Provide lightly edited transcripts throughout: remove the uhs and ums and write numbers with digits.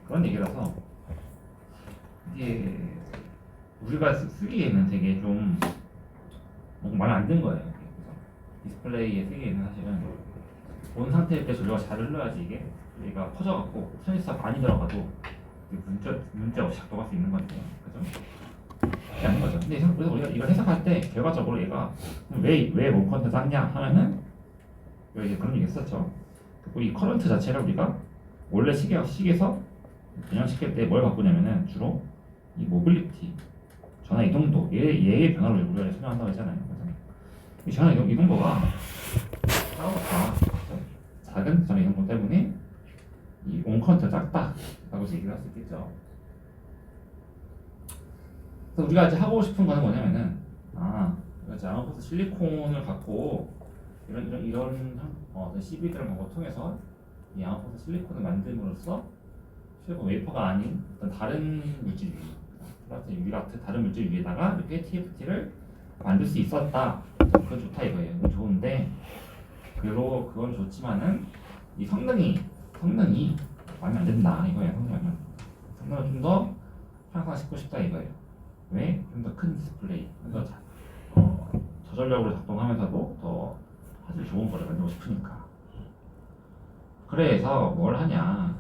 그런 얘기라서 이게 우리가 쓰기에는 되게 좀 뭔가 마음에 안 드는 거예요. 그래서 디스플레이에 쓰기에는 사실은 본 상태일 때 전류가 잘 흘러야지 이게 얘가 퍼져갖고 트랜지스터 많이 들어가도 문제 없이 작동할 수 있는 건데, 그죠? 그렇게 하는 거죠. 근데 그래서 우리가 이걸 해석할 때 결과적으로 얘가 왜 몰컨트 쌌냐 하면은 여기 그런 얘기 했었죠. 그리고 이 커런트 자체를 우리가 원래 식에서 변형시킬 때 뭘 바꾸냐면은 주로 이 모빌리티, 전화 이동도 얘의 변화를 우리가 설명한다고 했잖아요. 그래서 이 전화 이동도가 작은 전화 이동도 때문에 이 온컨트가 작다라고 얘기를 할 수 있겠죠. 그래서 우리가 이제 하고 싶은 거는 뭐냐면은 이제 아마포스 실리콘을 갖고 이런 CV드라는 방법을 통해서 이 아마포스 실리콘을 만듦으로써 실리콘 웨이퍼가 아닌 어떤 다른 물질 위, 유리 같은 다른 물질 위에다가 이렇게 TFT를 만들 수 있었다. 그건 좋다 이거예요. 그건 좋은데 그건 좋지만은 이 성능이 마음에 안 든다 이거예요. 성능을 좀 더 향상시키고 싶다 이거예요. 왜? 좀 더 큰 디스플레이, 좀 더 저전력으로 작동하면서도 더 아주 좋은 거를 만들고 싶으니까. 그래서 뭘 하냐?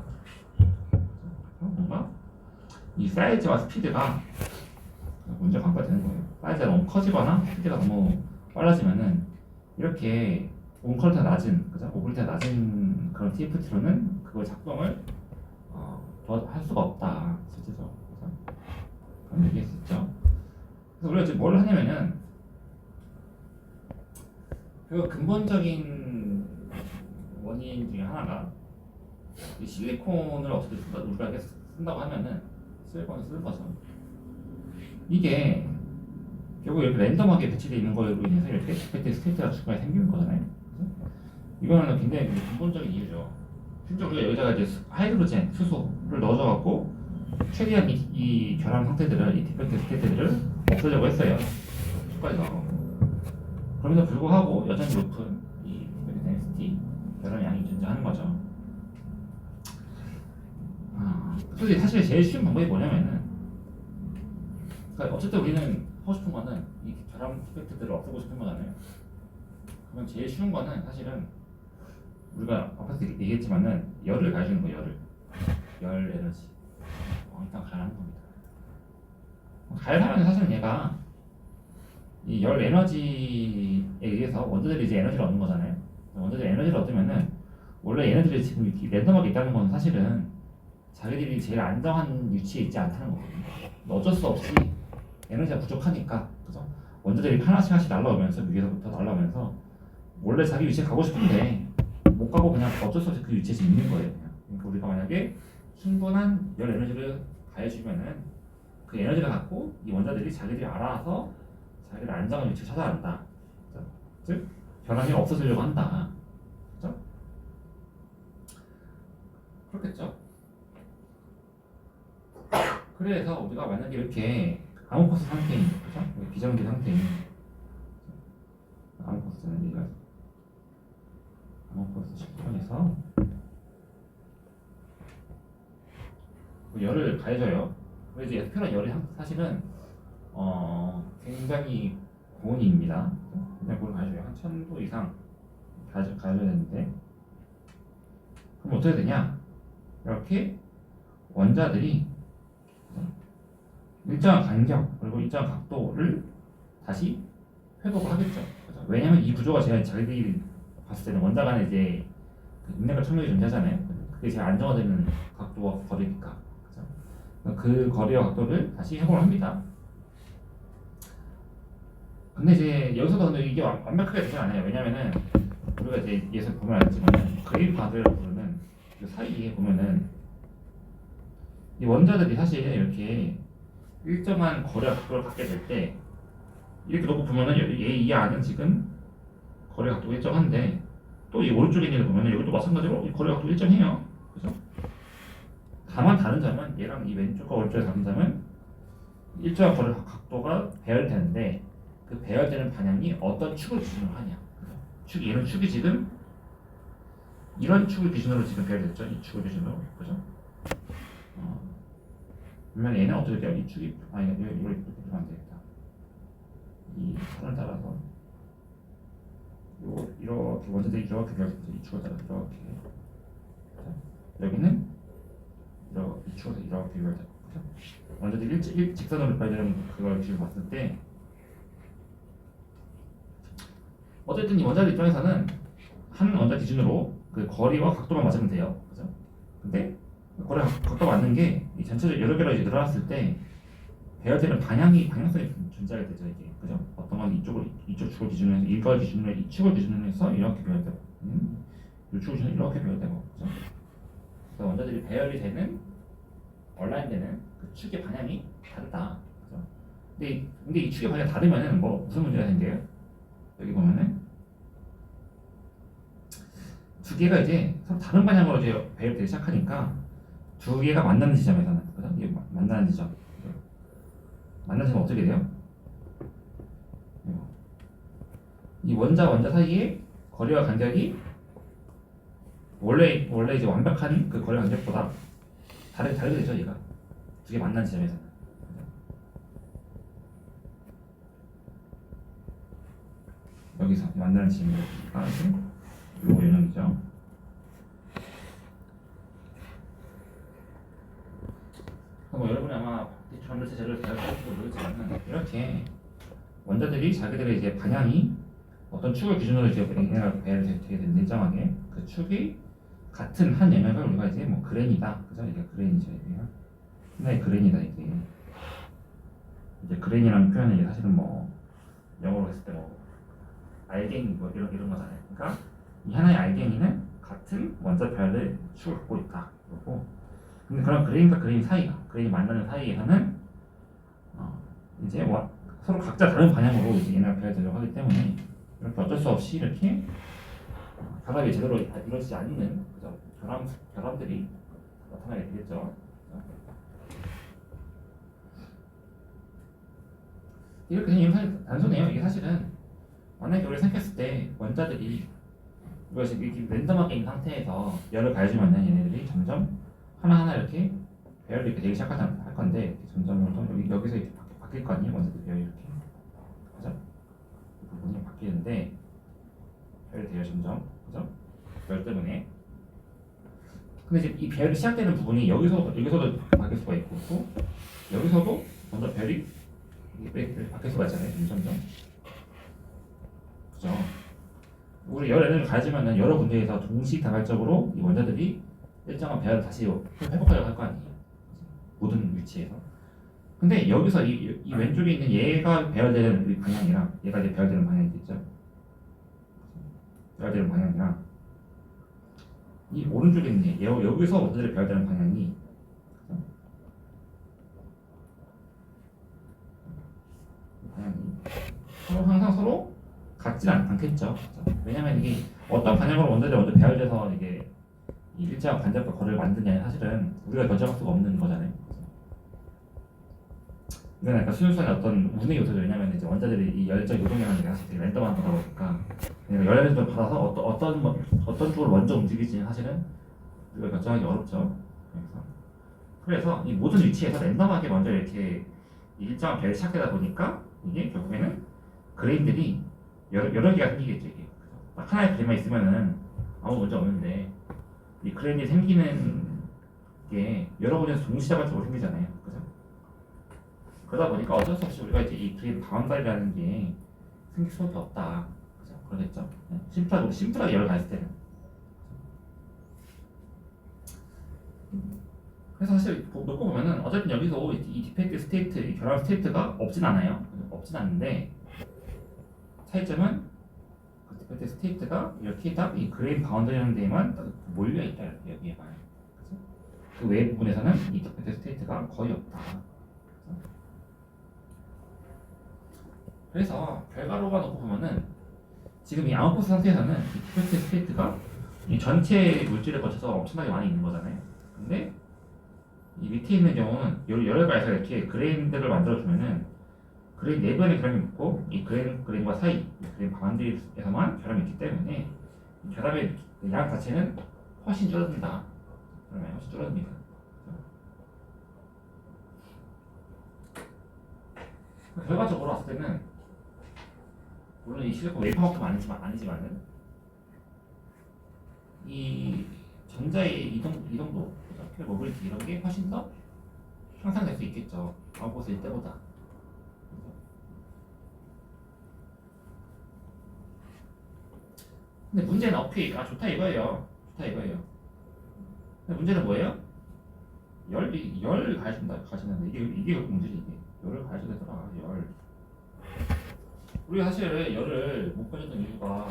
뭔가 이 사이즈와 스피드가 문제가 안 되는 거예요. 사이즈가 너무 커지거나 스피드가 너무 빨라지면은 이렇게 온컬트가 낮은, 그죠? 오블리티가 낮은 그런 TFT로는 그걸 작동을 더 할 수가 없다, 실제로. 그런 얘기했었죠. 그래서 우리가 지금 뭘 하냐면은 그 근본적인 원인 중에 하나가 이 실리콘을 어떻게 우리가 쓴다고 하면은 실리콘을 쓰는 거죠. 이게 결국 이렇게 랜덤하게 배치되어 있는 거로 인해서 이렇게 디펙트 스테이트가 중간에 생기는 거잖아요. 이거는 굉장히 근본적인 이유죠. 실제 우리가 여기다가 이제 하이드로젠, 수소를 넣어줘갖고 최대한 이 결함 상태들을, 이 디펙트 스테이트들을 없애려고 했어요. 수까지서. 그럼에도 불구하고 여전히 높은 이 디펙트 density 결함 양이 존재하는 거죠. 솔직히 사실 제일 쉬운 방법이 뭐냐면은, 그러니까 어쨌든 우리는 하고 싶은 거는 이 결함 디펙트들을 없애고 싶은 거잖아요. 그러면 제일 쉬운 거는 사실은 우리가 앞에서 얘기했지만은 열을 가해주는 거예요. 열 에너지. 일단 가열하는 겁니다. 가열하면 사실은 얘가 이 열 에너지에 의해서 원자들이 이제 에너지를 얻는 거잖아요. 원자들이 에너지를 얻으면은 원래 얘네들이 지금 이렇게 랜덤하게 있다는 건 사실은 자기들이 제일 안정한 위치에 있지 않다는 거거든요. 어쩔 수 없이 에너지가 부족하니까, 그죠? 원자들이 하나씩 날라오면서 위에서부터 날라오면서 원래 자기 위치에 가고 싶은데 못 가고 그냥 어쩔 수 없이 그 위치에 지금 있는 거예요. 그러니까 우리가 만약에 충분한 열 에너지를 가해주면은 그 에너지를 갖고 이 원자들이 자기들이 알아서 자기들 안정한 위치를 찾아간다. 그죠? 즉 변함이 없어지려고 한다. 그죠? 그렇겠죠? 그래서 우리가 만약에 이렇게 아모포스 상태인, 그죠? 비정지 상태인 아모포스는 얘가 아모포스 실리콘에서 열을 가해줘요. 그래서 이제 에스페란 열이 사실은 굉장히 고온입니다. 굉장히 고온을 가해줘요. 한 1000도 이상 가해줘야 되는데, 그럼 어떻게 되냐? 이렇게 원자들이 일정한 간격 그리고 일정한 각도를 다시 회복을 하겠죠. 그렇죠? 왜냐면 이 구조가 자기들이 봤을 때는 원자 간에 이제 그 인내가 청력이 존재하잖아요. 그게 제일 안정화되는 각도와 거리니까. 그렇죠? 그 거리와 각도를 다시 회복을 합니다. 근데 이제 여기서도 근데 이게 완벽하게 되지 않아요. 왜냐면은 우리가 이제 예서 보면 알겠지만 그린 바드라고 부르는 그 사이에 보면은 이 원자들이 사실 이렇게 일정한 거리와 각도를 갖게 될 때 이렇게 놓고 보면은 이 안은 지금 거리 각도가 일정한데 또 이 오른쪽에 있는 거 보면은 여기도 마찬가지로 이 거리 각도 일정해요. 그죠? 다만 다른 점은 얘랑 이 왼쪽과 오른쪽의 다른 점은 일정한 거리 각도가 배열되는데 그 배열되는 방향이 어떤 축을 기준으로 하냐. 그죠? 얘는 축이 지금 이런 축을 기준으로 지금 배열됐죠. 이 축을 기준으로. 그죠? 그러면 얘는 어떻게 돼요? 이 축이 아니 이거 이렇게 되면 안 되겠다. 이 선을 따라서 요 이렇게 원자들이 이렇게 되어있죠. 이 축을 따라 이렇게. 그죠? 여기는 이렇게 이 축을 이렇게 되어있죠. 원자들이 직선으로 발되는 그걸 지금 봤을 때 어쨌든 이 원자들 입장에서는 한 원자 기준으로 그 거리와 각도만 맞으면 돼요. 그죠? 근데 거리와 각도 맞는 게 이 전체적으로 여러 개로 이제 늘어났을 때 배열되는 방향성이 존재하게 되죠. 이게 그죠? 어떤 건 이쪽 축을 기준으로 해서 이걸 기준으로 이 축을 기준으로 해서 이렇게 배열되고 이 축을 기준으로 이렇게 배열되고 그죠? 그래서 원자들이 배열이 되는 얼라인되는 그 축의 방향이 다르다. 그죠? 근데 이 축의 방향이 다르면은 뭐 무슨 문제가 생겨요? 여기 보면은 두 개가 이제 서로 다른 방향으로 이제 배열되기 시작하니까 두 개가 만나는 지점에서는 그죠? 이게 만나는 지점 만나는 지점 어떻게 돼요? 이 원자 사이의 거리와 간격이 원래 이제 완벽한 그 거리 간격보다 다르게 되죠. 얘가 두 개 만나는 지점에서는 여기서 만나는 지점이니까 요거 유형이죠. 뭐 여러분이 아마 전체 재료를 배웠을지도 모르겠지만 이렇게 원자들이 자기들의 이제 방향이 어떤 축을 기준으로 이제 배열이 되게 되는 일정하게 그 축이 같은 한 영역을 우리가 이제 뭐 그랜이다, 그죠? 이게 그랜이죠. 이게 하나의 그랜이다 이게. 이제 그랜이라는 표현은 이게 사실은 뭐 영어로 했을 때 뭐 알갱이 뭐 이런 거잖아요. 그러니까 이 하나의 알갱이는 같은 원자 배열의 축을 갖고 있다. 그리고 근데 그런 그레인과 그레인 사이가 그레인이 만나는 사이에서는 이제 서로 각자 다른 방향으로 이제 얘네가 배열되려고 하기 때문에 이렇게 어쩔 수 없이 이렇게 결합이 제대로 이루어지지 않는 그죠? 결함들이 나타나게 되겠죠. 이렇게 그냥 이런 단순해요. 이게 사실은 만약에 우리가 생각했을 때 원자들이 우리가 지금 이렇게 랜덤하게 있는 상태에서 열을 가해주면은 얘네들이 점점 하나하나 이렇게 배열이 이렇게 되기 시작할 건데 점점 여기서 이렇게 바뀔 거 아니에요? 원자들 배열이 이렇게 그죠? 이 부분이 바뀌는데 배열이 돼요 점점 그죠? 열 때문에 근데 이제 이 배열이 시작되는 부분이 여기서도 바뀔 수가 있고 또 여기서도 먼저 배열이 바뀔 수가 있잖아요 점점 그죠? 우리 열 에너지를 가지면은 여러 군데에서 동시다발적으로 이 원자들이 일정한 배열을 다시 회복하려고 할 거 아니에요. 모든 위치에서. 근데 여기서 이 왼쪽에 있는 얘가 배열되는 우리 방향이랑 얘가 이제 배열되는 방향이 있죠. 배열되는 방향이랑 이 오른쪽에 있는 여기서 원자들이 배열되는 방향이 항상 서로 같지 않겠죠. 왜냐면 이게 어떤 방향으로 원자들이 먼저 배열돼서 이게 이 일정한 간접과 거리를 만드냐는 사실은 우리가 결정할 수가 없는 거잖아요. 이건 약간 수용성의 어떤 운의 요소죠. 왜냐면 이제 원자들이 이 열적 요동이라는 게 사실 되게 랜덤한 거다 보니까 열을 받아서 어떤 쪽으로 먼저 움직일지는 사실은 우리가 결정하기 어렵죠. 그래서 이 모든 위치에서 랜덤하게 먼저 이렇게 일정한 배열이 시작되다 보니까 이게 결국에는 그레인들이 여러 개가 생기겠죠. 이게 딱 하나의 그레인만 있으면은 아무 문제 없는데 이 그레인이 생기는 게 여러 군데서 동시다발적으로 생기잖아요. 그죠? 그러다 보니까 어쩔 수 없이 우리가 이제 이 그레인 바운더리라는 게 생길 수밖에 없다. 그죠? 그러겠죠? 심플하게 열을 가했을 때는. 그래서 사실 놓고 보면은 어쨌든 여기서 이 디펙트 스테이트, 이 결합 스테이트가 없진 않아요. 없진 않은데 차이점은 그 디펙트 스테이트가 이렇게 딱 이 그레인 바운더리라는 데에만 딱 몰려 있다 여기에만. 그 외의 부분에서는 이 디펙트 스테이트가 거의 없다. 그래서 결과로만 놓고 보면은 지금 이 아웃포스 상태에서는 이 디펙트 스테이트가 이 전체 물질을 거쳐서 엄청나게 많이 있는 거잖아요. 근데 이 밑에 있는 경우는 여러 가지에서 이렇게 그레인들을 만들어주면은 그레인 내부에는 결함이 없고 이 그레인과 사이, 이 그레인 바운드리에서만 결함이 있기 때문에 이 결함의 양 자체는 훨씬 줄어든다. 그러면 훨씬 줄어듭니다. 결과적으로 봤을 때는 물론 이 실리콘 웨이퍼만큼 아니지만은 이 전자의 이동도, 모빌리티 이런 게 훨씬 더 향상될 수 있겠죠. 아웃포스일 때보다. 근데 문제는 좋다 이거예요. 좋다 이거예요. 근데 문제는 뭐예요? 열 가진다는데 이게 문제지 이게. 열을 가져야 되더라. 열. 우리가 사실 열을 못 가졌던 이유가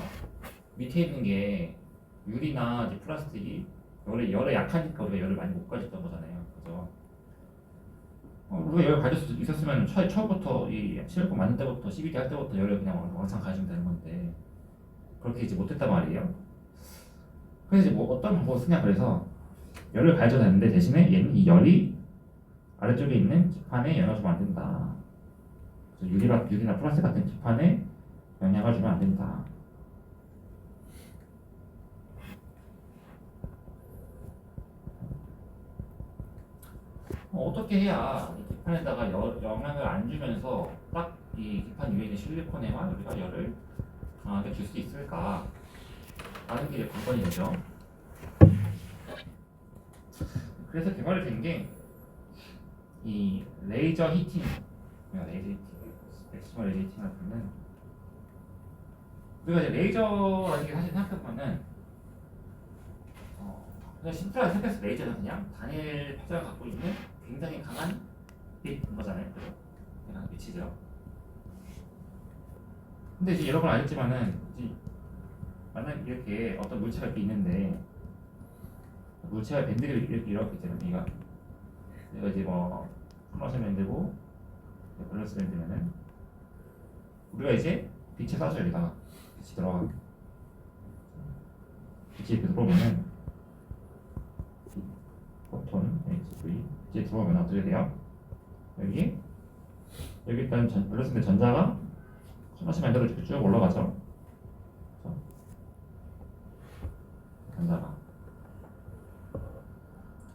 밑에 있는 게 유리나 이제 플라스틱이 열에 약하니까 우리가 열을 많이 못 가졌던 거잖아요. 그죠? 우리가 열을 가질 수 있었으면 처음부터 이 실리콘 만들 때부터 CVD 할 때부터 열을 그냥 왕창 가지면 되는 건데 그렇게 이제 못했단 말이에요. 그래서 이제 뭐 어떤 방법을 쓰냐 그래서 열을 가져야 되는데 대신에 얘는 이 열이 아래쪽에 있는 기판에 영향을 주면 안 된다. 그래서 유리나 플라스틱 같은 기판에 영향을 주면 안 된다. 어떻게 해야 이 기판에다가 영향을 안 주면서 딱 이 기판 위에 있는 실리콘에만 우리가 열을 강하게 줄 수 있을까? 라는 게 관건이 되죠. 그래서 개발이 된 게 이 레이저 히팅, 엑스트리머 레이저 히팅 같은 우리가 이제 레이저라는 게 사실 생각해보면은 그냥 심플하게 생각해서 레이저는 그냥 단일 파장을 갖고 있는 굉장히 강한 빛인 거잖아요. 그죠? 그냥 빛이죠. 근데 이제 여러분 알겠지만은 이제 만약 이렇게 어떤 물체가 이렇게 있는데 물체가 밴드가 이렇게 있잖아요. 얘가 이제 뭐 플러스 밴드고 밸런스 밴드면은 우리가 이제 빛을 쏴줘 여기다가 빛이 들어가 빛이 이렇게 들어오면은 포톤 HV 빛이 들어오면 어떻게 돼요? 여기 일단 밸런스 밴드 전자가 플러스 밴드로 이렇게 쭉 올라가죠. 전자가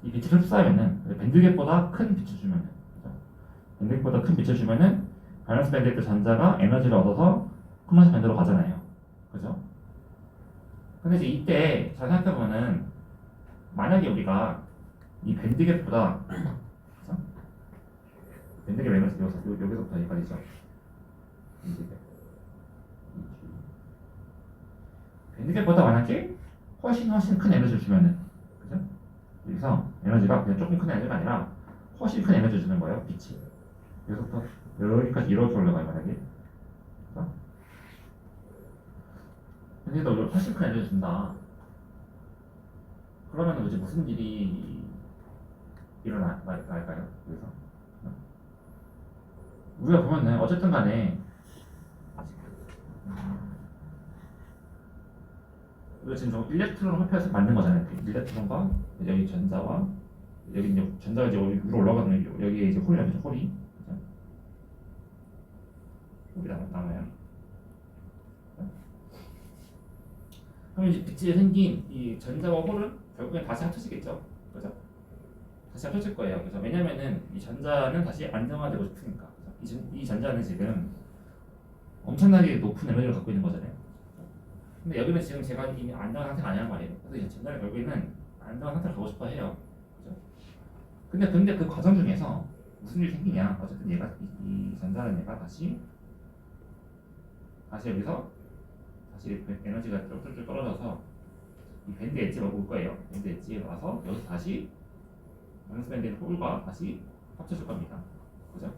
이 빛을 흡수하면은 밴드갭보다 큰 빛을 주면은 밴드갭보다 큰 빛을 주면은 밸런스 밴드의 그 전자가 에너지를 얻어서 콘버전 밴드로 가잖아요. 그죠? 근데 이제 이때 잘 생각해보면은 만약에 우리가 이 밴드갭보다 그죠? 밴드갭 에너지 여기서부터 여기까지죠. 밴드갭보다 만약에 훨씬 큰 에너지를 주면은 그죠? 여기서 에너지가 그냥 조금 큰 에너지가 아니라 훨씬 큰 에너지를 주는 거예요. 빛이 여기서부터 여기까지 이렇게 올라가요. 만약에 그죠? 근데 너 훨씬 큰 에너지 준다. 그러면 이제 무슨 일이 일어날까요? 여기서 우리가 보면은 어쨌든 간에 우리가 지금 저 일렉트론을 합해서 만든 거잖아요. 그 일렉트론과 여기 전자와 여기 이제 전자가 이제 위로 올라가는 여기에 이제 홀이 나죠. 홀이 남아요. 그럼 이제 빛이 생긴 이 전자와 홀은 결국엔 다시 합쳐지겠죠. 그죠? 다시 합쳐질 거예요. 그래서 왜냐면은 이 전자는 다시 안정화되고 싶으니까. 그죠? 이 전자는 지금 엄청나게 높은 에너지를 갖고 있는 거잖아요. 근데 여기는 지금 제가 이미 안정한 상태가 아니란 말이에요. 그래서 이 전자는 결국에는 안정한 상태로 가고 싶어 해요. 그죠? 근데 그 과정 중에서 무슨 일이 생기냐? 어쨌든 얘가 이 전자는 얘가 다시 여기서 다시 에너지가 쭉 떨어져서 이 밴드 엣지가 올 거예요. 밴드 엣지에 와서 여기서 다시 밸런스 밴드의 홀과 다시 합쳐질 겁니다. 그죠?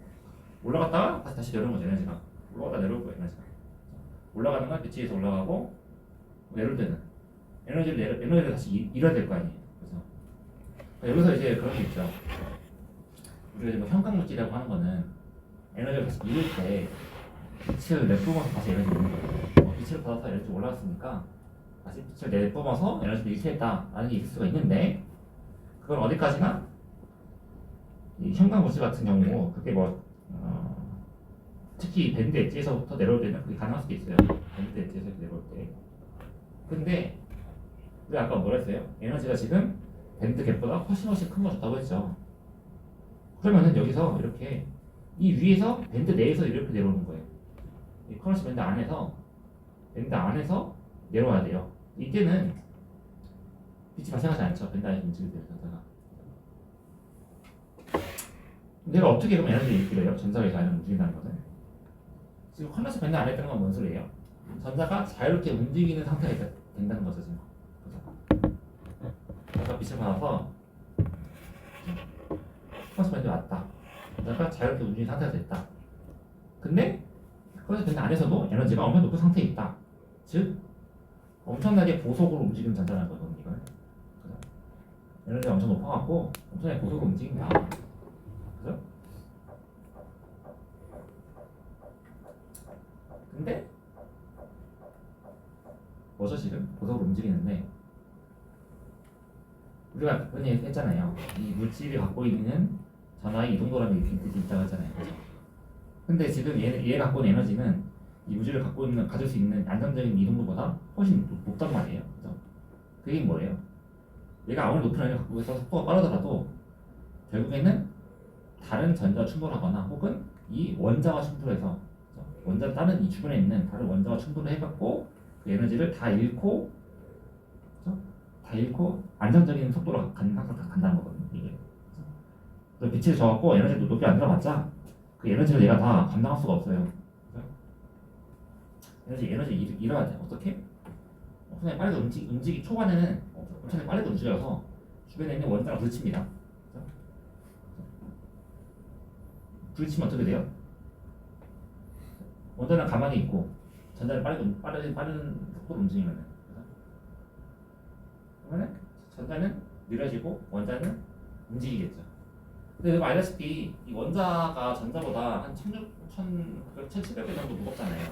올라갔다가 다시 내려오는 거죠. 에너지가 올라갔다 내려올 거예요. 에너지가 올라가는 건 빛에서 올라가고 내려올 때는 에너지를 다시 잃어야 될 거 아니에요. 그죠? 여기서 이제 그런 게 있죠. 우리가 이제 뭐 형광물질이라고 하는 거는 에너지를 다시 잃을 때 빛을 내뿜어서 다시 에너지 잃는 거예요. 빛을 받아서 에너지 올라갔으니까 다시 빛을 내뿜어서 에너지를 잃게 했다라는 게 있을 수가 있는데 그건 어디까지나 이 형광물질 같은 경우 그게 특히 밴드 엣지에서부터 내려올 때는 그게 가능할 수도 있어요. 밴드 엣지에서 내려올 때. 근데 우리 아까 뭐라 했어요? 에너지가 지금 밴드 갭보다 훨씬 큰 거 줬다고 했죠. 그러면은 여기서 이렇게 이 위에서 밴드 내에서 이렇게 내려오는 거예요. 이 커런시 밴드 안에서 내려와야 돼요. 이때는 빛이 발생하지 않죠. 밴드 안에서 움직일 때 전자가. 내가 어떻게 그럼 에너지를 일으켜요? 전자가 자연을 움직인다는 거는 지금 커런시 밴드 안에 있다는 건 뭔 소리예요? 전자가 자유롭게 움직이는 상태가 된다는 거죠 지금. 그래서 빛을 받아서 커런시 밴드 왔다. 전자가 자유롭게 움직이는 상태가 됐다. 근데 커런시 밴드 안에서도 에너지가 엄청 높은 상태에 있다. 즉 엄청나게 고속으로 움직이는 전자라는 거거든요. 이걸. 에너지가 엄청 높아갖고 엄청나게 고속으로 움직인다. 그죠? 근데 뭐죠 지금? 고속으로 움직이는데 우리가 흔히 했잖아요. 이 물질이 갖고 있는 전하의 이동도라는 뜻이 있다고 했잖아요. 그죠? 근데 지금 얘 갖고 있는 에너지는 이 물질을 가질 수 있는 안정적인 이동도보다 훨씬 높단 말이에요. 그죠? 그게 뭐예요? 얘가 아무리 높은 에너지를 갖고 있어서 속도가 빠르더라도 결국에는 다른 전자와 충돌하거나 혹은 이 원자와 충돌해서 원자 다른 이 주변에 있는 다른 원자와 충돌을 해갖고 그 에너지를 다 잃고 안정적인 속도로 간다는 거거든요. 이게. 그래서 빛을 줘갖고 에너지를 높게 안 들어봤자 그 에너지를 얘가 다 감당할 수가 없어요. 에너지 잃어야 돼. 어떻게? 엄청나게 빠르게 움직이 초반에는 엄청나게 빠르게 움직여서 주변에 있는 원자가 부딪힙니다. 부딪히면 어떻게 돼요? 원자는 가만히 있고 전자는 빠른 속도로 움직이면은 그러면은 전자는 느려지고 원자는 움직이겠죠. 근데 여러분 알다시피 이 원자가 전자보다 한 1700배 정도 무겁잖아요.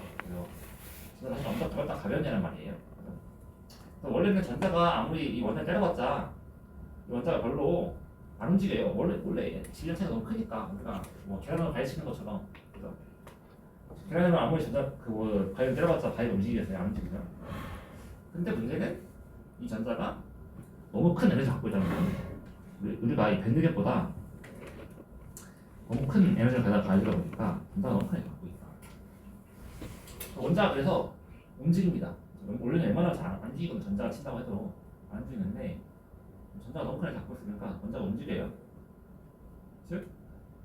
그래서 사실 엄청 가벼운이란 말이에요. 원래는 전자가 아무리 이 원자를 때려봤자 이 원자가 별로 안 움직여요. 원래 질량 차이가 너무 크니까. 그러니까 뭐 계란으로 바위 치는 것처럼. 그래서 계란으로 아무리 바위를 때려봤자 바위가 움직이겠어요. 안 움직이죠. 근데 문제는 이 전자가 너무 큰 에너지를 갖고 있다는 거예요. 우리가 이 밴드갭보다 너무 큰 에너지를 가지다 보니까 전자가 너무 큰 에너지를 갖고 있다. 원자가 그래서 움직입니다. 원래는 웬만하면 잘 안 움직이거든. 전자가 친다고 해도 안 움직이는데 전자가 너무 큰 에너지를 갖고 있으니까 원자가 움직여요. 즉,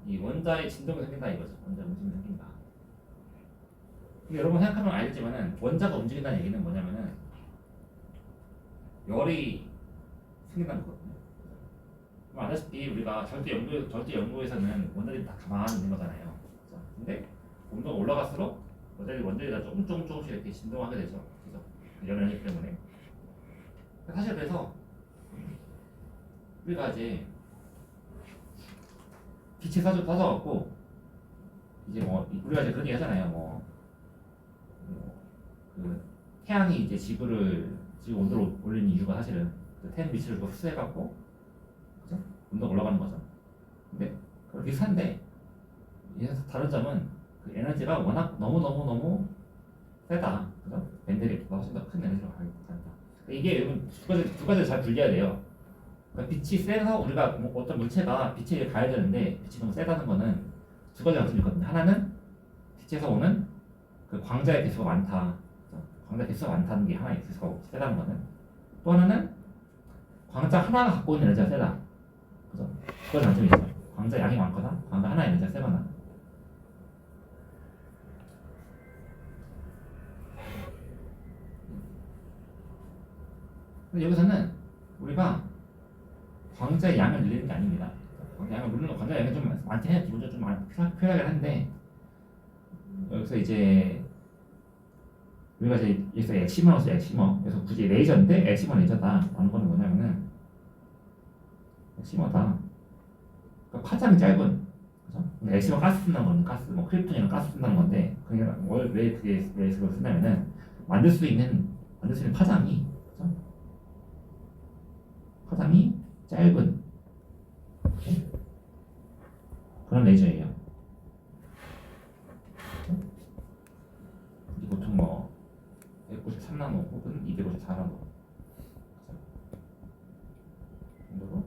이 원자의 진동이 생긴다 이거죠. 원자 움직임이 생긴다. 근데 여러분 생각하면 알겠지만은 원자가 움직인다는 얘기는 뭐냐면은 열이 생긴다는 거거든요. 그럼 아다시피 우리가 절대 연구에서는 원자들이 다 가만히 있는 거잖아요. 그렇죠? 근데 온도가 올라갈수록 원자들이 조금씩 이렇게 진동하게 되죠. 그죠? 열에너지 때문에. 사실 그래서 우리가 이제 빛이 쏴져갖고 이제 뭐 우리가 이제 그런 얘기 하잖아요. 그 태양이 이제 지구 온도를 올리는 이유가 사실은 그 태양 빛을 흡수해갖고 그죠? 온도가 올라가는 거죠. 근데 그런 비슷한데 얘에서 다른 점은 그 에너지가 워낙 너무 세다. 그죠? 밴드갭보다 훨씬 더 큰 에너지를 가진다. 이게 여러분 두 가지를 잘 분리해야 돼요. 그러니까 빛이 세서 우리가 어떤 물체가 빛에 가야 되는데 빛이 너무 세다는 거는 두 가지 장점이 있거든요. 하나는 빛에서 오는 그 광자의 개수가 많다. 광자 개수가 많다는 게 하나 있어서 세다는 거는. 또 하나는 광자 하나가 갖고 있는 에너지가 세다. 그죠? 두 가지 장점이 있어요. 광자 양이 많거나 광자 하나의 에너지가 세거나. 근데 여기서는 우리가 광자의 양을 늘리는 게 아닙니다. 광자 양이 좀 많긴 해요. 기본적으로 좀 많이 필요하긴 한데 여기서 이제 우리가 이제 여기서 엑시머 그래서 굳이 레이저인데 엑시머 레이저다 라는 거는 뭐냐면은 엑시머다 그러니까 파장이 짧은 그죠? 엑시머 가스 쓴다는 거는 뭐 크립톤이랑 가스 쓴다는 건데 그러니까 왜 그걸 쓴다면은 만들 수 있는 파장이 그죠? 파장이 짧은 그런 레이저예요. 보통 뭐 193나노 혹은 254나노 정도로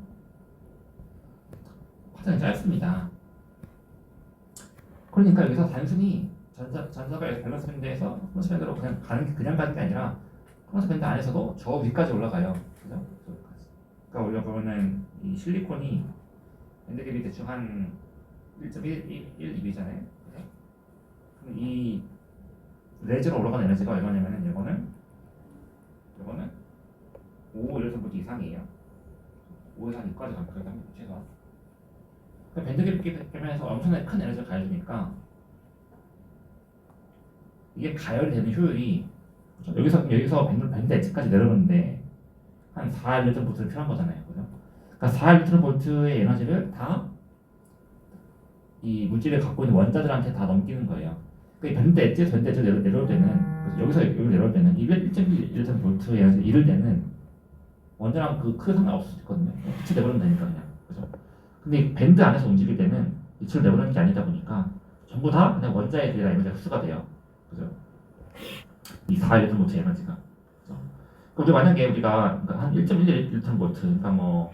파장이 짧습니다. 그러니까 여기서 단순히 전자가 밸런스 밴드에서 클러스 밴드로 그냥 가는 게 아니라 클러스 밴드 안에서도 저 위까지 올라가요. 그죠? 저 위까지. 그러니까 올려보면은 이 실리콘이 밴드 갭이 대충 한 1.1, 2이잖아요. 그죠? 그럼 이 레이저로 올라가는 에너지가 얼마냐면은 이거는 5 1.5 이상이에요. 5에서 한 6까지 가면 그래도 합니다. 최소한. 밴드 갭 깨면서 엄청나게 큰 에너지를 가해주니까 이게 가열이 되는 효율이 그렇죠? 여기서 밴드 엣지까지 내려오는데 한 4일트볼트를 필요한 거잖아요. 그죠? 그러니까 4일트볼트의 에너지를 다 이 물질을 갖고 있는 원자들한테 다 넘기는 거예요. 그러니까 밴드 엣지에서 내려올 때는 여기서 여기 내려올 때는 1.1볼트의 에너지를 잃을 때는 원자랑 큰 상관없을 수 있거든요. 빛을 내버리면 되니까 그냥. 그죠? 근데 이 밴드 안에서 움직일 때는 빛을 내버리는 게 아니다 보니까 전부 다 그냥 원자에 대한 에너지가 흡수가 돼요. 그죠? 이 4일트볼트 에너지가. 그죠? 그럼 만약에 우리가 한 1.11일트볼트, 그러니까 뭐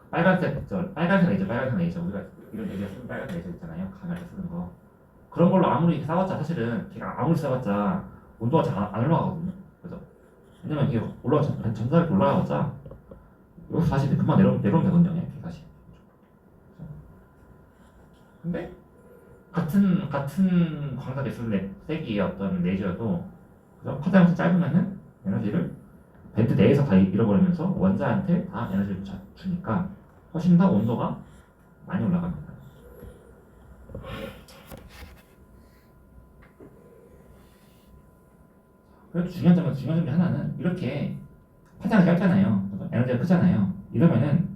빨간색 레이저 우리가 이런 레이저 쓰는 빨간색 레이저 있잖아요. 카메라에 쓰는 거. 그런 걸로 아무리 싸웠자 사실은 걔가 아무리 싸웠자 온도가 잘 안 올라가거든요. 그죠? 왜냐면 이게 전자를 올라가봤자 여기서 다시 금방 내려오면 되거든요. 이렇게 다시. 근데 같은 광각 개수 세기의 어떤 레이저도 그죠? 파장이 짧으면은 에너지를 밴드 내에서 다 잃어버리면서 원자한테 다 에너지를 주니까 훨씬 더 온도가 많이 올라갑니다. 그래도 중요한 점이 하나는 이렇게 파장이 짧잖아요. 그죠? 에너지가 크잖아요. 이러면은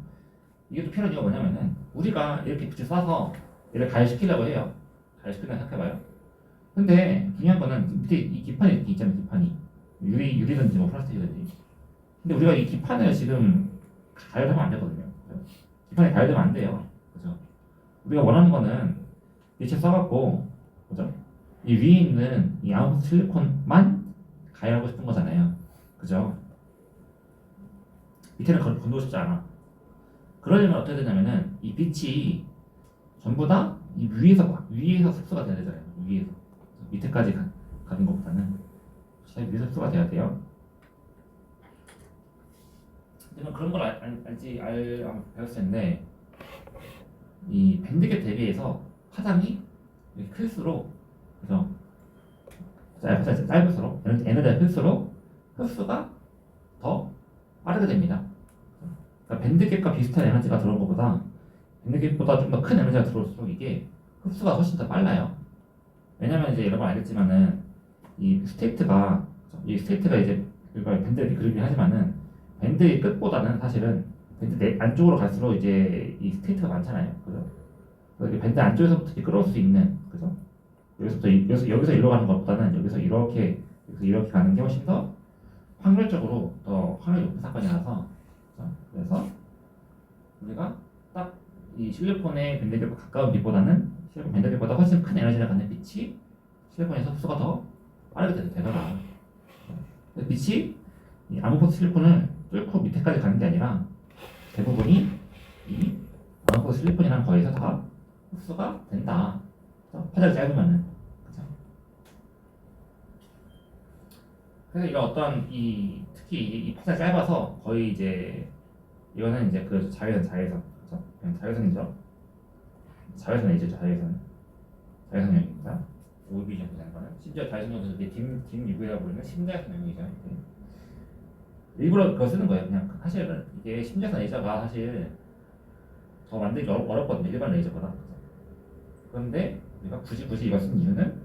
이게 또 필요한 이유가 뭐냐면은 우리가 이렇게 빛을 쏴서 얘를 가열시키려고 해요. 가열시킨다 생각해봐요. 근데 중요한 거는 밑에 이 기판이 이렇게 있잖아요. 기판이 유리든지 뭐 플라스틱이든지. 근데 우리가 이 기판을 지금 가열하면 안 되거든요. 그죠? 기판이 가열되면 안 돼요. 그죠? 우리가 원하는 거는 빛을 써갖고 그죠? 이 위에 있는 이 아몬드 실리콘만 가열하고 싶은 거잖아요. 그죠? 밑에는 건드고 싶지 않아. 그러려면 어떻게 되냐면은 이 빛이 전부 다 이 위에서 흡수가 돼야 되잖아요. 위에서 밑에까지 가는 것보다는 위에서 흡수가 돼야 돼요. 근데 그런 걸 배웠을 텐데 이 밴드갭 대비해서 파장이 클수록 그래서 짧을수록 에너지가 클수록 흡수가 더 빠르게 됩니다. 그러니까 밴드갭과 비슷한 에너지가 들어온 것보다 밴드갭보다 좀 더 큰 에너지가 들어올수록 이게 흡수가 훨씬 더 빨라요. 왜냐면 이제 여러분 알겠지만은 이 스테이트가 이제 밴드를 그리긴 하지만은 밴드의 끝보다는 사실은 밴드 안쪽으로 갈수록 이제 이 스테이트가 많잖아요. 그죠? 그래서 밴드 안쪽에서부터 끌어올 수 있는 그죠? 여기서 일로 가는 것보다는 여기서 이렇게 가는 게 훨씬 더 확률적으로 더 확률이 높은 사건이라서 그래서 우리가 딱 이 실리콘의 밴드갭과 가까운 빛보다는 실리콘 밴드갭보다 훨씬 큰 에너지를 갖는 빛이 실리콘에서 흡수가 더 빠르게 되더라. 빛이 이 아모포스 실리콘을 뚫고 밑에까지 가는 게 아니라 대부분이 이 아모포스 실리콘이라는 거에서 다 흡수가 된다. 파장이 짧으면은 그죠? 그래서 이런 어떤 특히 이 파장이 짧아서 거의 이제 이거는 이제 그 자외선 그죠? 그냥 자외선이죠. 자외선이죠. 자외선형입니다. OB 정도 되는 거는 심지어 자외선형도 dim UV라고 부르는 심자외선형이죠. 일부러 그거 쓰는 거예요. 그냥 사실은 이게 심자외선 레이저가 사실 더 만들기 어렵거든요. 일반 레이저보다. 그런데 우리가 굳이 이걸 쓴 이유는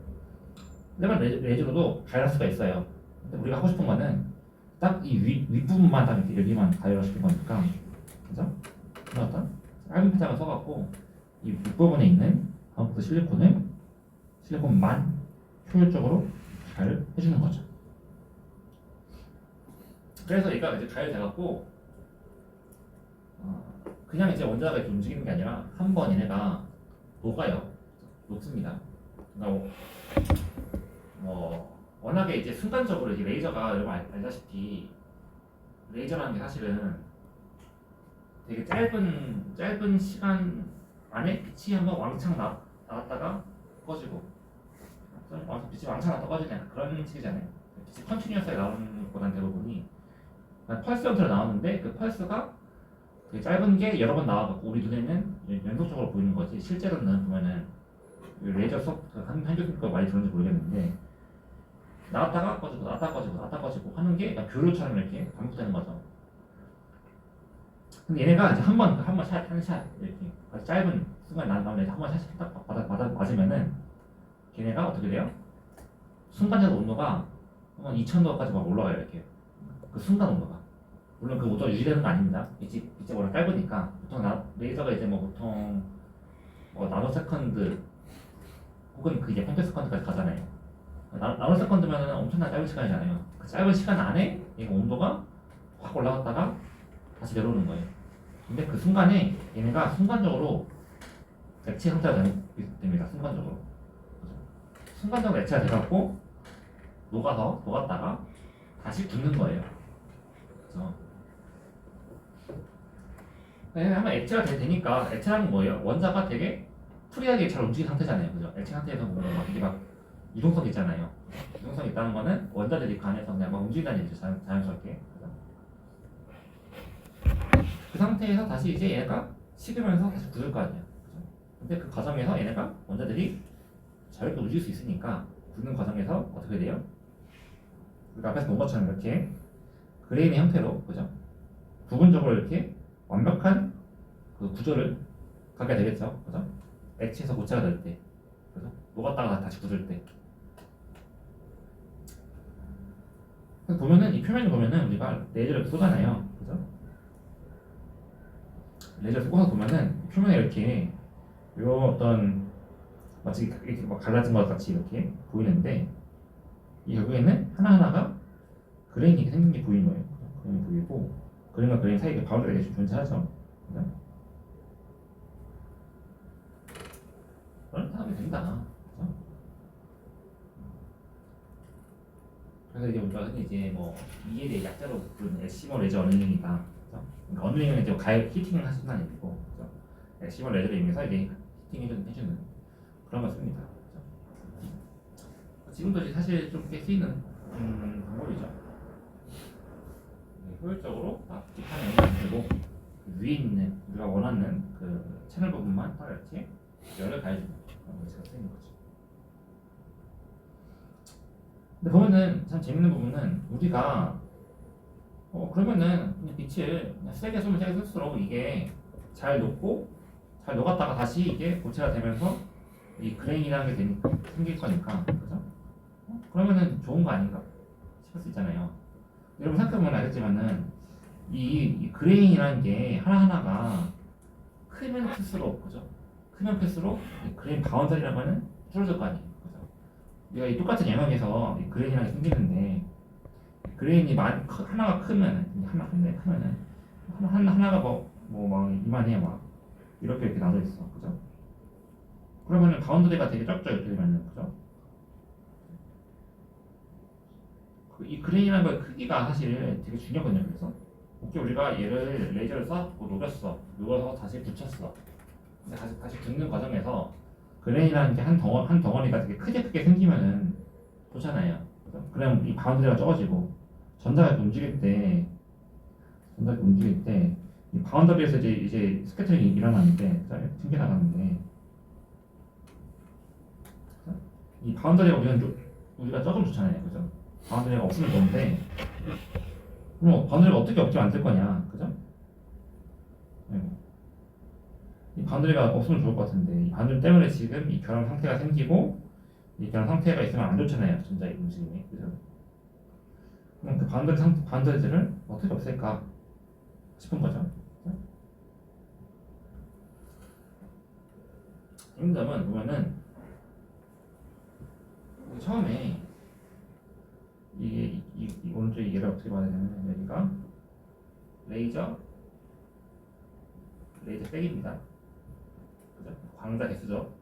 일반 레이저로도 가열할 수가 있어요. 근데 우리가 하고 싶은 거는 딱 이 윗부분만 딱 이렇게 여기만 가열하고 싶은 거니까 그죠? 그런 어떤 짧은 파장을 써갖고 이 윗부분에 있는 아무것도 실리콘만 효율적으로 가열해주는 거죠. 그래서 얘가 이제 가열돼갖고 그냥 이제 원자가 이렇게 움직이는 게 아니라 한 번 얘네가 녹습니다. 그러니까 워낙에 이제 순간적으로 이제 레이저가 여러분 알다시피 레이저라는 게 사실은 되게 짧은 시간 안에 빛이 한번 왕창 나왔다가 꺼지고 빛이 많잖아 또 꺼지냐 그런 식이잖아요. 빛이 컨티뉴어스하게 나오는 것보다는 대부분이 펄스 형태로 나오는데 그 펄스가 되게 짧은 게 여러 번 나와갖고 우리 눈에는 연속적으로 보이는 거지 실제로는 보면은 레이저 수업 한교수님 거 많이 들었는지 모르겠는데 나왔다가 꺼지고 나왔다가 꺼지고 나왔다가 꺼지고 하는 게 교류처럼 이렇게 반복되는 거죠. 근데 얘네가 이제 한번 샷, 한 샷 이렇게 아주 짧은 순간 나오면 한번 샷 딱 맞으면은 걔네가 어떻게 돼요? 순간적으로 온도가 한 2000도까지 막 올라가요 이렇게 그 순간 온도가. 물론 그 온도가 유지되는 거 아닙니다. 빛이 워낙 짧으니까 보통 레이저가 이제 뭐 보통 뭐 나노세컨드 혹은 그 이제 펜토세컨드까지 가잖아요. 나노세컨드면 엄청나게 짧은 시간이잖아요. 그 짧은 시간 안에 얘가 온도가 확 올라갔다가 다시 내려오는 거예요. 근데 그 순간에 얘네가 순간적으로 액체 상태가 됩니다. 순간적으로 액체가 돼갖고 녹았다가 다시 굳는 거예요. 그래서 한번 액체가 되니까 액체라는 뭐예요? 원자가 되게 프리하게 잘 움직이는 상태잖아요. 그죠? 액체 상태에서 보면 막 이게 막 유동성 있잖아요. 유동성 있다는 거는 원자들이 그 안에서 그냥 막 움직인다는 얘기죠. 자연스럽게. 그죠? 그 상태에서 다시 이제 얘가 식으면서 다시 굳을 거 아니야. 그죠? 근데 그 과정에서 얘네가 원자들이 자유롭게 움직일 수 있으니까 굳는 과정에서 어떻게 돼요? 우리가 앞에서 본 것처럼 이렇게 그레인의 형태로 그죠? 부분적으로 이렇게 완벽한 그 구조를 갖게 되겠죠. 그죠? 액체에서 고체가 될 때, 그죠? 녹았다가 다시 굳을 때. 보면은 이 표면을 보면은 우리가 레이저를 쏘잖아요. 그죠? 레이저를 쏘고서 보면은 표면에 이렇게 요 어떤 마치 이렇게 막 갈라진 것 같이 이렇게 보이는데 이 결국에는 하나하나가 그레인이 생긴 게 보이는 거예요. 그레인이 보이고 그레인과 그레인 사이에 바운더리가 존재하죠. 그죠? 그런 하면 된다. 그죠? 그래서 이제 우리가 흔히 이제 뭐 이에 대해 약자로 부르는 엑시머 레저 어닝이다. 그러니까 어닝은 이제 히팅을 하신다는 얘기고, 그죠? 엑시머 레저를 이용해서 이제 히팅 해주는 그런 걸 씁니다. 그죠? 지금도 사실 좀 꽤 쓰이는 방법이죠. 효율적으로 딱 딥하는 영향을 주고 위에 있는 우리가 원하는 그 채널 부분만 딱 이렇게 열을 가해주는 그런 것이 쓰이는 거죠. 근데 보면은 참 재밌는 부분은 우리가 그러면은 그냥 빛을 그냥 세게 쏘면 세게 쏠수록 이게 잘 녹고 잘 녹았다가 다시 이게 고체가 되면서 이 그레인이라는 게 생길 거니까 그죠? 그러면은 좋은 거 아닌가 싶을 수 있잖아요. 여러분 생각해보면 알겠지만은 이 그레인이라는 게 하나하나가 크면 클수록 그죠? 크면 클수록 이 그레인 바운더리라고 하는 줄어들 거 아니에요. 그죠? 우리가 이 똑같은 영역에서 이 그레인이라는 게 생기는데 그레인이 하나가 크면은 하나가 막 이만해 막 이렇게 나눠 있어. 그죠? 그러면은 바운더리가 되게 적죠. 이렇게 되면은 그죠? 이 그레인이라는 거의 크기가 사실 되게 중요하거든요. 그래서 우리가 얘를 레이저를 쏴고 녹여서 다시 붙였어. 근데 다시 붙는 과정에서 그레인이라는 게 한 덩어리가 되게 크게 생기면은 좋잖아요. 그죠? 그럼 이 바운드리가 적어지고 전자가 움직일 때 이 바운더리에서 이제 스캐터링이 일어나는데 튕겨나가는데 이 바운더리가 우리가 적으면 좋잖아요. 그죠? 바운더리가 없으면 좋은데 그럼 바운더리가 어떻게 없게 만들 거냐, 그죠? 이 바운더리가 없으면 좋을 것 같은데 이 바운더리 때문에 지금 이 결합 상태가 생기고 이 결합 상태가 있으면 안 좋잖아요, 전자의 움직임이, 그죠? 그럼 그 바운더리들을 어떻게 없앨까 싶은 거죠. 이런 점은 보면은 처음에 이 오른쪽 얘를 어떻게 봐야 되냐면 여기가 레이저 백입니다. 그죠? 광자 개수죠.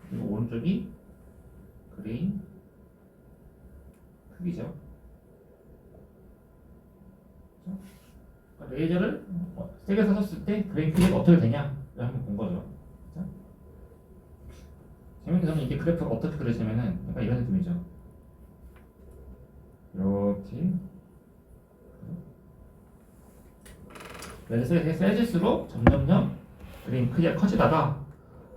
그리고 오른쪽이 그레인 크기죠. 그죠? 그러니까 레이저를 세게 쐈을 때 그레인 크기가 어떻게 되냐 한번 본 거죠. 그죠? 재밌는 이게 그래프가 어떻게 그려지냐면은 약간 이런 느낌이죠. 이렇게 레드 세질수록 점점점 그림 크기가 커지다가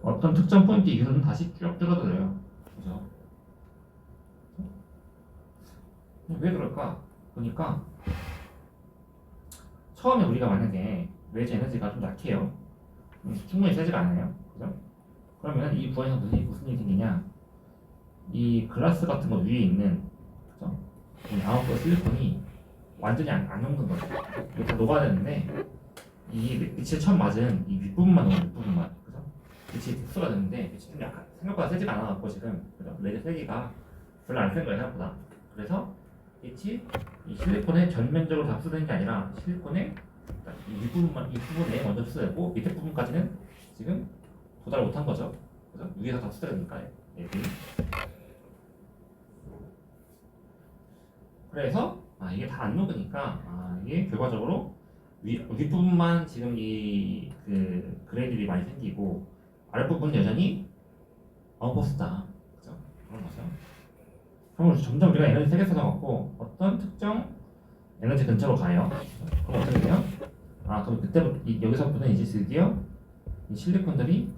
어떤 특정 포인트 이후로는 다시 쭉 줄어들어요. 그죠? 왜 그럴까? 보니까 처음에 우리가 만약에 외주 에너지가 좀 약해요. 충분히 세지가 않아요. 그죠? 그러면 이 부하에서 무슨 일이 생기냐? 이 글라스 같은 거 위에 있는 그죠? 이 아웃도 실리콘이 완전히 안 녹는 거죠. 이게 다 녹아야 되는데 이 빛에 처음 맞은 이 윗부분만 녹아요. 윗부분만. 그죠? 빛이 흡수가 되는데 빛이 좀 약간 생각보다 세지가 않아갖고 지금 그죠? 레드 세기가 별로 안 센 거예요 생각보다. 그래서 빛이 이 실리콘에 전면적으로 다 흡수되는 게 아니라 실리콘에 이 윗부분에 먼저 흡수되고 밑에 부분까지는 지금 도달 못한 거죠. 그죠? 위에서 다 흡수되니까 얘들이. 그래서 이게 다 안 녹으니까 이게 결과적으로 윗부분만 지금 이 그 그레이들이 많이 생기고 아랫부분은 여전히 언포스다. 그죠? 그런 거죠. 그럼 점점 우리가 에너지 세개 써갖고 어떤 특정 에너지 근처로 가요. 그럼 어떻게 돼요? 그럼 그때부터 여기서부터는 이제 드디어 이 실리콘들이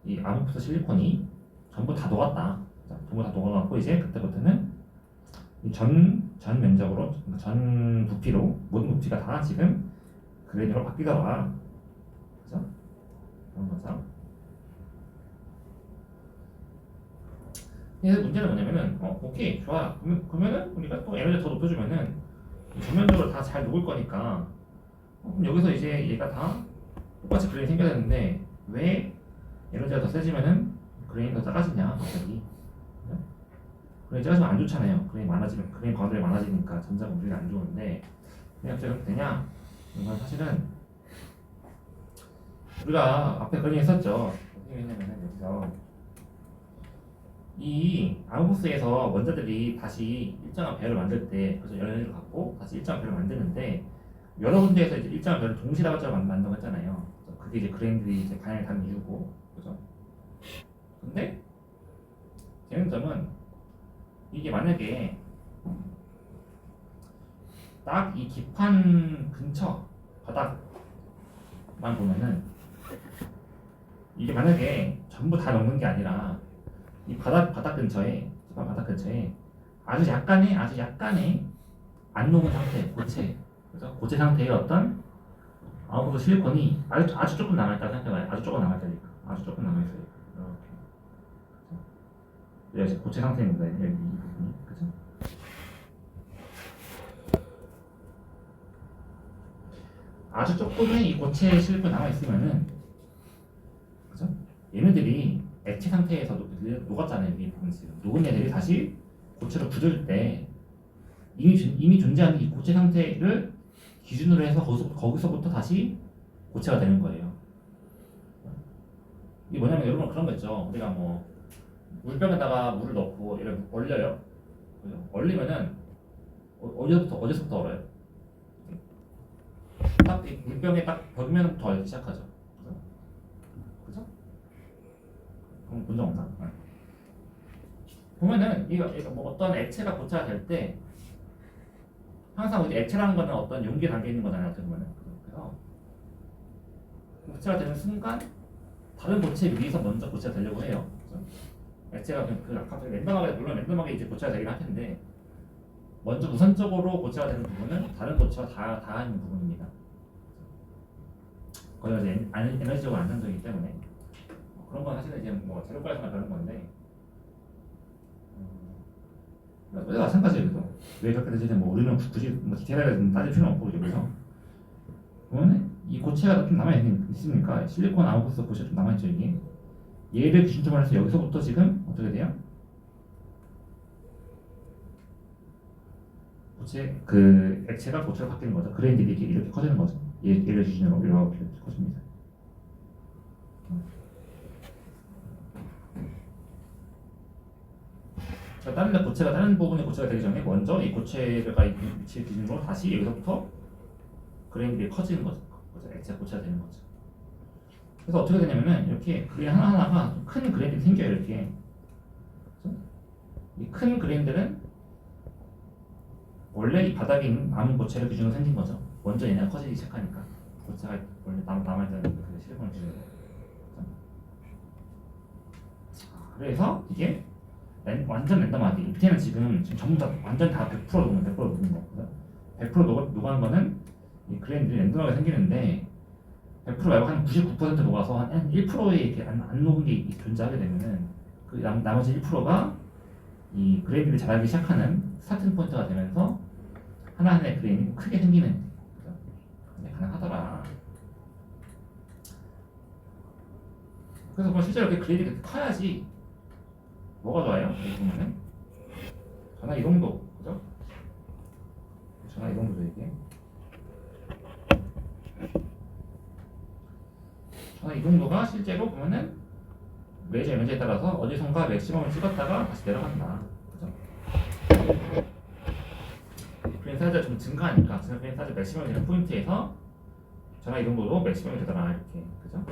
이 아모프스 실리콘이 전부 다 녹았다. 전부 다 녹아갖고 이제 그때부터는 전 면적으로 전 부피로 모든 부피가 다 지금 그레이드로 바뀌더라. 그죠? 그런 거죠. 그래서 문제는 뭐냐면은 오케이 좋아. 그러면은 우리가 또 에너지 더 높여주면은 전면적으로 다 잘 녹을 거니까 그럼 여기서 이제 얘가 다 똑같이 그레인이 생겨야 되는데 왜 에너지가 더 세지면은 그레인이 더 작아지냐 갑자기. 그레인 작아지면 안 좋잖아요. 그레인 많아지면 그레인 광들이 많아지니까 전자 공률이 안 좋은데 왜 갑자기 그렇게 되냐? 이건 사실은 우리가 앞에 그런 얘기 했었죠. 어떻게 했냐면은 여기서 이 아우구스에서 원자들이 다시 일정한 별을 만들 때 그래서 연료를 갖고 다시 일정한 별을 만드는데 여러 군데에서 이제 일정한 별을 동시다발적으로 만든다고 했잖아요. 그게 이제 그레인들이 이제 방향을 다는 이유고, 그죠? 근데 재밌는 점은 이게 만약에 딱 이 기판 근처 바닥만 보면은 이게 만약에 전부 다 녹는 게 아니라 이 바닥 근처에 기판 바닥 근처에 아주 약간의 안 녹은 상태 고체, 그죠? 고체 상태의 어떤 아웃풋 실리콘이 아주 조금 남아있다고 생각해봐요. 아주 조금 남아있다니까. 아주 조금 남아있어요. 이렇게. 여기 고체 상태입니다. 여기 이 부분이. 그죠? 아주 조금의 이 고체 실리콘이 남아있으면은, 그죠? 얘네들이 액체 상태에서도 녹았잖아요. 이 부분 지금. 녹은 애들이 다시 고체로 굳을 때 이미 존재하는 이 고체 상태를 기준으로 해서 거기서부터 다시 고체가 되는 거예요. 이게 뭐냐면 여러분 그런 거 있죠. 우리가 뭐 물병에다가 물을 넣고 이렇게 얼려요. 그죠? 얼리면은 어디서부터 얼어요? 딱 이 물병에 딱 벽면부터 얼기 시작하죠. 그죠? 그죠? 그럼 문제 없나? 네. 보면은 이거 뭐 어떤 액체가 고체가 될 때 항상 이제 액체라는 거는 어떤 용기 단계에 있는 거잖아요. 어떻게 보면은. 그래서 고체가 되는 순간 다른 고체 위에서 먼저 고체가 되려고 해요. 그래서 액체가 갑자기 랜덤하게 이제 고체가 되긴 할 텐데 먼저 우선적으로 고체가 되는 부분은 다른 고체와 다 있는 부분입니다. 거기가 이제 에너지적으로 안정적이기 때문에 그런 건 사실은 이제 뭐 제로과에서만 그런 건데 왜 마찬가지예요. 왜 그렇게 되지? 뭐 우리는 굳이 뭐 디테일하게 따질 필요는 없고 여기서 보면은 이 고체가 좀 남아 있으니까 실리콘 아웃포스 고체가 좀 남아 있죠 이게. 얘를 기준점으로 해서 여기서부터 지금 어떻게 돼요? 고체 그 액체가 고체로 바뀌는 거죠. 그레인들이 이렇게 커지는 거죠. 얘를 기준으로 이렇게 커집니다. 다른 부분의 고체가 되기 전에 먼저 이 고체가 있는 위치 기준으로 다시 여기서부터 그레인들이 커지는 거죠. 액체가 고체가 되는 거죠. 그래서 어떻게 되냐면은 이렇게 그레인 하나하나가 큰 그레인들이 생겨요. 이렇게 이 큰 그레인들은 원래 이 바닥에 있는 나무 고체를 기준으로 생긴 거죠. 먼저 얘네가 커지기 시작하니까 고체가 원래 남아있던 그 실리콘을 기준으로. 그래서 이게 완전 랜덤하게 밑에는 지금 전부 다 완전 다 100% 녹는 100% 녹는 거거든. 100% 녹은 거는 이 그레인들이 랜덤하게 생기는데 100% 말고 한 99% 녹아서 한 1%에 이렇게 안 녹은 게 존재하게 되면은 그 나머지 1%가 이 그레인들이 자라기 시작하는 스타팅 포인트가 되면서 하나하나의 그레인이 크게 생기는 거죠. 근데 가능하더라. 그래서 뭐 실제로 이렇게 그레인이 커야지 뭐가 좋아요? 여기 보면은 전화 이동도 그죠? 전화 이동도죠 이게. 전화 이동도가 실제로 보면은 레이저 에너지에 따라서 어디선가 맥시멈을 찍었다가 다시 내려간다. 그죠? 그레인 사이즈가 좀 증가하니까 그레인 사이즈 맥시멈이 되는 포인트에서 전화 이동도도 맥시멈이 되더라 이렇게. 그죠?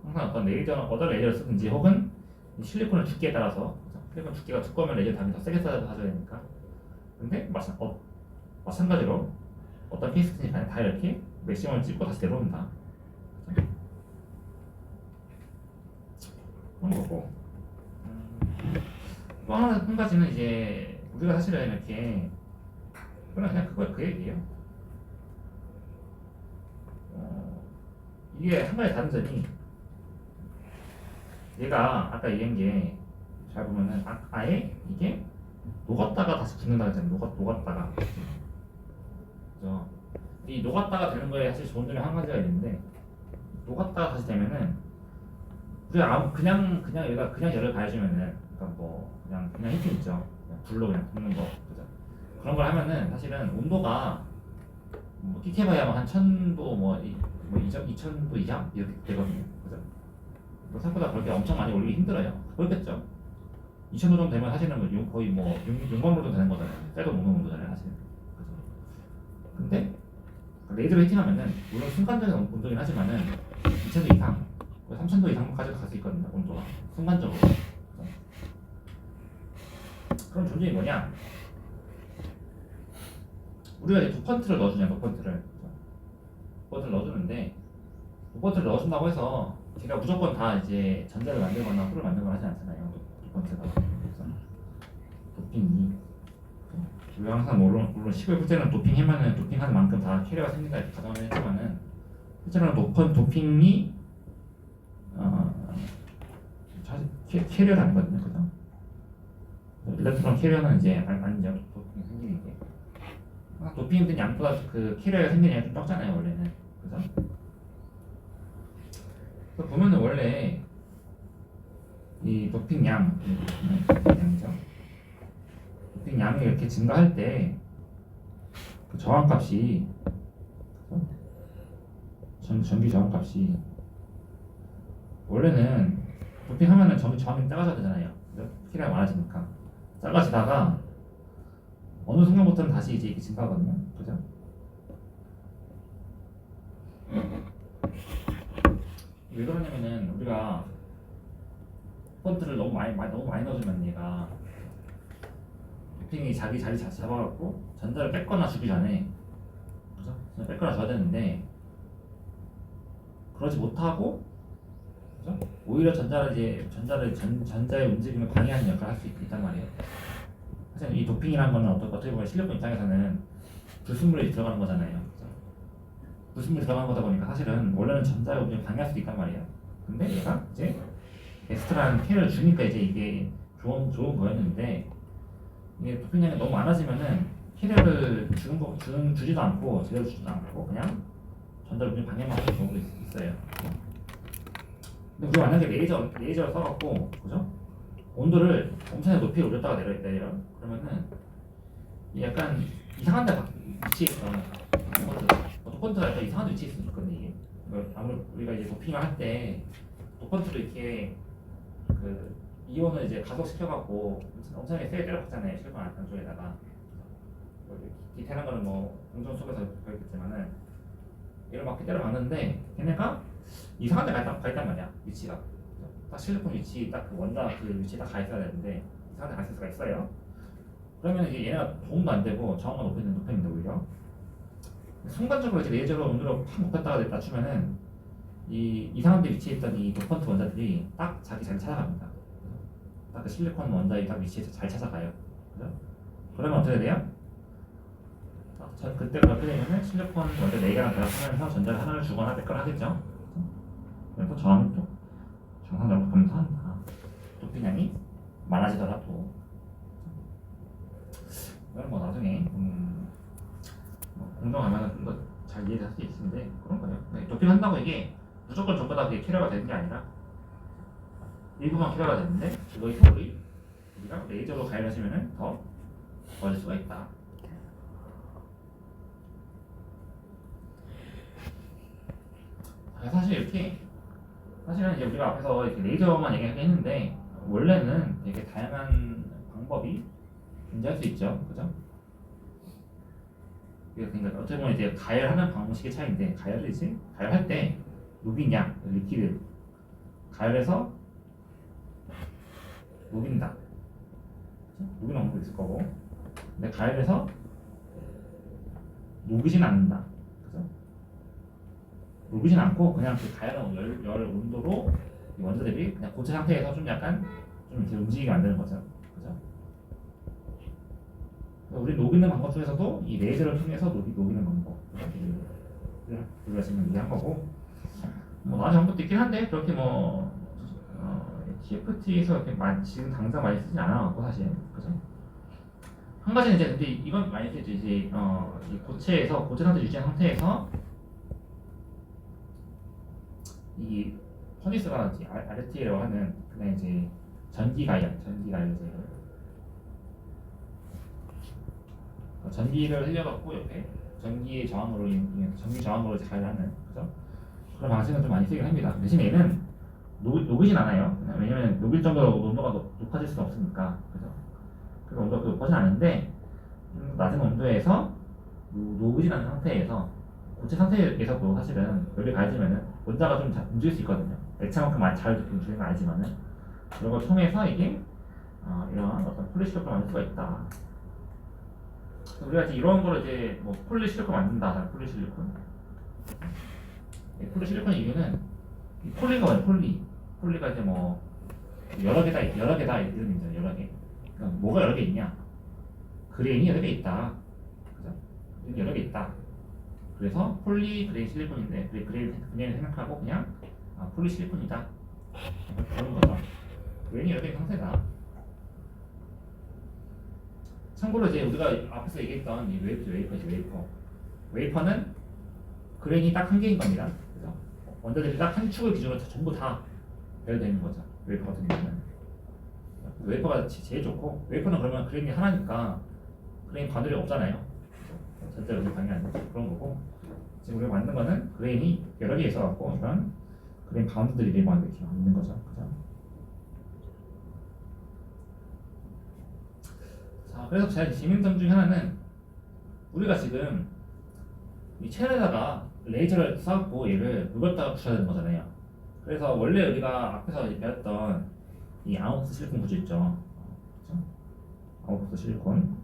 항상 어떤 레이저를 쓰든지 혹은 실리콘의 두께에 따라서 실리콘 두께가 두꺼우면 레이저 당연히 더 세게 쏴줘야 되니까. 근데 마찬가지로 어떤 케이스든지 간에 다 이렇게 맥시멈을 찍고 다시 내려온다. 그런 거고. 또 한 가지는 이제 우리가 사실은 이렇게 그냥 그 얘기예요. 이게 한 가지 다른 점이 얘가 아까 얘기한 게 잘 보면은 아예 이게 녹았다가 다시 굳는다 했잖아요. 녹았다가. 그죠? 이 녹았다가 되는 거에 사실 좋은 점이 한 가지가 있는데 녹았다가 다시 되면은 우리가 그냥 여기다 그냥 열을 가해주면은 그러니까 뭐 그냥 히팅 있죠. 그냥 불로 그냥 굽는 거 그죠? 그런 걸 하면은 사실은 온도가 뭐 끼케봐야 한 1000도 뭐 2000도 이상 이렇게 되거든요. 그죠? 뭐 생각보다 그렇게 엄청 많이 올리기 힘들어요. 그렇겠죠. 2000도 정도 되면 사실은 거의 뭐 용광로도 되는 거잖아요. 쌀도 먹는 온도잖아요, 사실. 그죠? 근데 레이저로 히팅하면은 물론 순간적인 온도긴 하지만은 2000도 이상, 3000도 이상까지 갈 수 있거든요, 온도가 순간적으로. 그럼 존재이 뭐냐? 우리가 이제 도펀트를 넣어주냐, 도펀트를 넣어주는데 도펀트를 넣어준다고 해서 제가 무조건 다 이제 전자를 만들거나 홀을 만들거나 하지 않잖아요. 도펀트가 도핑이 우리 항상 물론 15일째는 도핑하면은 도핑하는 만큼 다 캐리어가 생긴다 이렇게 가정을 했지만은 실제로는 도핑이 캐리어는 아니거든요, 그죠? 일렉트론 캐리어는 이제 아니죠. 도핑이 생기는 게 도핑된 양보다 그 캐리어가 생기는 양이 좀 적잖아요, 원래는, 그죠? 그래서 보면은 원래 이 도핑 양이죠. 도핑 양이 이렇게 증가할 때 그 저항값이 전기 저항값이 원래는 도핑하면은 전기 저항이 작아져야 되잖아요. 캐리어가 많아지니까 작아지다가 어느 순간부터는 다시 이제 이렇게 증가하거든요. 그죠? 왜 그러냐면은 우리가 펀트를 너무 많이 넣어주면 얘가 도핑이 자기 자리 잡아갖고 전자를 뺏거나 주기 전에, 그죠? 뺏거나 줘야 되는데 그러지 못하고, 그죠? 오히려 전자의 움직임을 방해하는 역할을 할 수 있단 말이에요. 사실 이 도핑이라는 거는 어떻게 보면 실리콘 입장에서는 불순물이 들어가는 거잖아요. 그죠? 불순물이 들어가는 거다 보니까 사실은 원래는 전자의 움직임을 방해할 수도 있단 말이에요. 근데 얘가 이제 엑스트라는 캐리어를 주니까 이제 이게 좋은 거였는데, 이게 도핑량이 너무 많아지면은 캐리어를 주지도 않고 제대로 주지도 않고 그냥 전자를 그냥 방해만 하는 경우도 있어요. 근데 우리가 만약에 레이저를 써갖고, 그죠? 온도를 엄청나게 높이 올렸다가 내려 그러면은 약간 이상한 데 위치에 있거나 도펀트가 약간 이상한 위치에 있을 수 있거든요. 이게 아무래도 우리가 이제 도핑을 할 때 도펀트로 이렇게 그 이온을 이제 가속시켜갖고 엄청나게 세게 때려박잖아요. 실리콘 안쪽에다가. 디테일한 거는 뭐 공정 속에서 배웠겠지만은 얘를 막 때려박는데 걔네가 이상한 데 가 있단 말이야. 위치가 딱 실리콘 위치 딱 그 원자 그 위치에 딱 가 있어야 되는데 상태 갈 수가 있어요. 그러면 이제 얘네가 도움도 안 되고 저항만 높였는데 오히려 순간적으로 이제 레이저로 온도를 팍 높였다가 낮추면은 이 이상한데 위치에 있던 이 도펀트 원자들이 딱 자기 자리 찾아갑니다. 딱 그 실리콘 원자에 딱 위치에서 잘 찾아가요. 그죠? 그러면 어떻게 돼요? 그때 그렇게 되면은 실리콘 원자 4개랑 결합하면서 전자를 하나를 주거나 뺏거나 하겠죠. 그래서 저항이 또 정상적으로 감소한다. 도피량이 많아지더라도 이건 뭐 나중에 공정하면 좀 더 잘 이해할 수 있는데 그런 거예요. 네, 도피한다고 이게 무조건 전부 다 그게 캐리어가 되는 게 아니라 일부만 캐리어가 되는데 그거의 효율이 우리가 레이저로 가열하시면은 더 좋아질 수가 있다. 사실 이렇게 사실은 이제 우리가 앞에서 이렇게 레이저만 얘기하긴 했는데 원래는 되게 다양한 방법이 존재할 수 있죠, 그죠? 그러니까 어떻게 보면 이제 가열하는 방식의 차이인데 가열을 이제 가열할 때 녹이냐, 리퀴드 가열해서 녹인다, 녹이는 방법도 있을 거고, 근데 가열해서 녹이진 않는다, 그죠? 녹이진 않고 그냥 그 가열한 열 온도로 이 원자들이 그냥 고체 상태에서 좀 약간 좀 이렇게 움직이게 만드는 거죠, 그죠? 우리 녹이는 방법 중에서도 이 레이저를 통해서 녹이는 방법 우리가 지금 얘기한 거고, 뭐 나중에 방법도 있긴 한데 그렇게 뭐 TFT에서 이렇게 지금 당장 많이 쓰진 않아갖고 사실, 그죠? 한 가지는 이제 근데 이건 많이 쓰죠. 이제 이 고체에서 고체 상태 유지한 상태에서 이 퍼니스가 RT라고 하는 그냥 이제 전기 가열 이제 전기를 흘려갖고 옆에 전기의 저항으로 인해서 전기 저항으로 가열하는, 그죠? 그런 방식은 좀 많이 쓰긴 합니다. 대신 얘는 녹이진 않아요. 왜냐면 녹일 정도로 온도가 높아질 수는 없으니까, 그죠? 그래서 온도가 높아지진 않은데 낮은 온도에서 녹이진 않은 상태에서 고체 상태에서도 사실은 열이 가해지면은 원자가 좀 움직일 수 있거든요. 액체만큼 잘 움직이는 건 아니지만은 그런 걸 통해서 이게 이런 어떤 폴리시리콘을 만들 수가 있다. 우리가 이제 이런 거를 이제 뭐 폴리실리콘 만든다, 폴리실리콘. 폴리실리콘 이유는 이 폴리가 뭐예요? 폴리가 이제 뭐 여러 개다 이런 의미죠. 여러 개. 그러니까 뭐가 여러 개 있냐? 그레인이 여러 개 있다, 그죠? 여러 개 있다. 그래서 폴리 그레인 실리콘인데 그레인 생각하고 그냥 폴리실리콘이다. 그런 거죠. 그레인이 여러 개 상태다. 참고로 이제 우리가 앞에서 얘기했던 이 웨이퍼는 그레인이 딱 한 개인 겁니다. 그죠? 원자들이 딱 한 축을 기준으로 전부 다 배열되는 거죠. 웨이퍼 같은 경우는 웨이퍼가 제일 좋고, 웨이퍼는 그러면 그레인이 하나니까 그레인 바늘이 없잖아요. 절대 여기 방해 안 되죠. 그런 거고, 지금 우리가 만든 거는 그레인이 여러 개 있어갖고 이런 그레인 바운드들이 이렇게 있는 거죠. 그죠? 그래서 제일 재밌는 점 중에 하나는 우리가 지금 이 첼에다가 레이저를 쏴갖고 얘를 녹였다가 붙여야 되는 거잖아요. 그래서 원래 우리가 앞에서 배웠던 이 아모스 실리콘 구조 있죠. 그렇죠? 아모스 실리콘.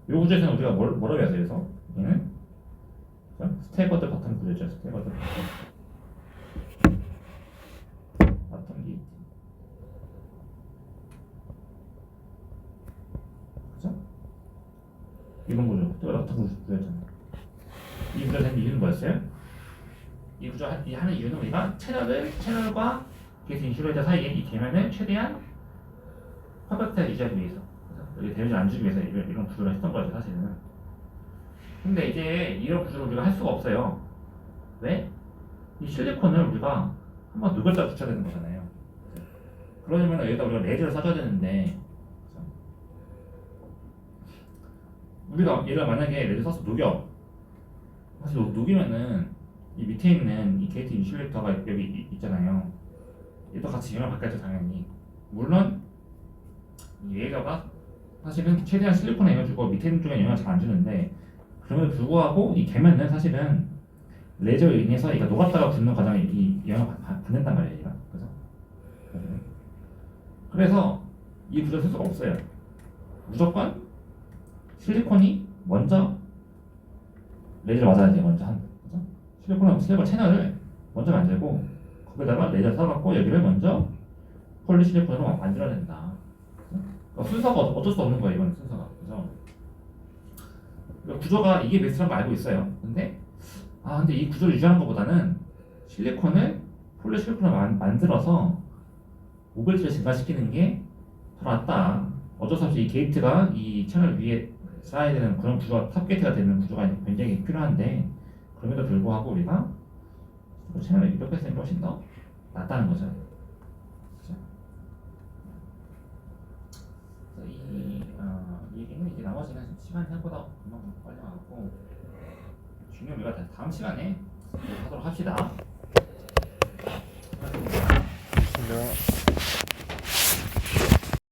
이 구조에서는 우리가 뭐라고 해야 돼요? 얘는 스테거드 바텀 구조죠. 스테거드 바텀 게이트. 이런 구조, 또 어떤 구조였잖아요. 이 구조가 된 이유는 뭐였어요? 이 구조 하는 이유는 우리가 채널과 게이트 인슐레이터 사이에 이 계면을 최대한 퍼펙트하게 유지하기 위해서, 여기 데미지 안 주기 위해서 이런 구조를 했던 거죠, 사실은. 근데 이제 이런 구조를 우리가 할 수가 없어요. 왜? 이 실리콘을 우리가 한번 녹였다 붙여야 되는 거잖아요. 그러려면 여기다 우리가 레이저를 쏴줘야 되는데, 우리가 얘를 만약에 레이저 쏴서 녹여, 사실 녹이면은 이 밑에 있는 이 게이트 인슐레이터가 여기 있잖아요. 얘도 같이 영향을 받겠죠, 당연히. 물론 이 레이저가 사실은 최대한 실리콘에 영향을 주고 밑에 있는 쪽에 영향을 잘 안 주는데, 그럼에도 불구하고 이 계면은 사실은 레이저로 인해서 얘가 녹았다가 붙는 과정에 이 영향을 받는단 말이에요, 얘가. 그죠? 그래서 이 구조 쓸 수가 없어요. 무조건 실리콘이 먼저 레이저를 맞아야 돼. 먼저 그죠? 실리콘 채널을 먼저 만들고 거기다가 레이저 쏴갖고 여기를 먼저 폴리실리콘으로 만들어야 된다. 그러니까 순서가 어쩔 수 없는 거예요. 이건 순서가. 그죠? 그러니까 구조가 이게 베스트라는 걸 알고 있어요. 근데 이 구조를 유지하는 것보다는 실리콘을 폴리실리콘으로 만들어서 모빌티를 증가시키는 게 더 낫다. 어쩔 수 없이 이 게이트가 이 채널 위에 쌓아야 되는 그런 구조가 탑 게이트가 되는 구조가 굉장히 필요한데 그럼에도 불구하고 우리가 채널을 이렇게 쓰는 게 훨씬 더 낫다는 거죠. 그렇죠? 그래서 이 얘기는 이제 나머지는 시간 생각보다 금방 빨리 나가고 중요한 우리가 다음 시간에 하도록 합시다. 네.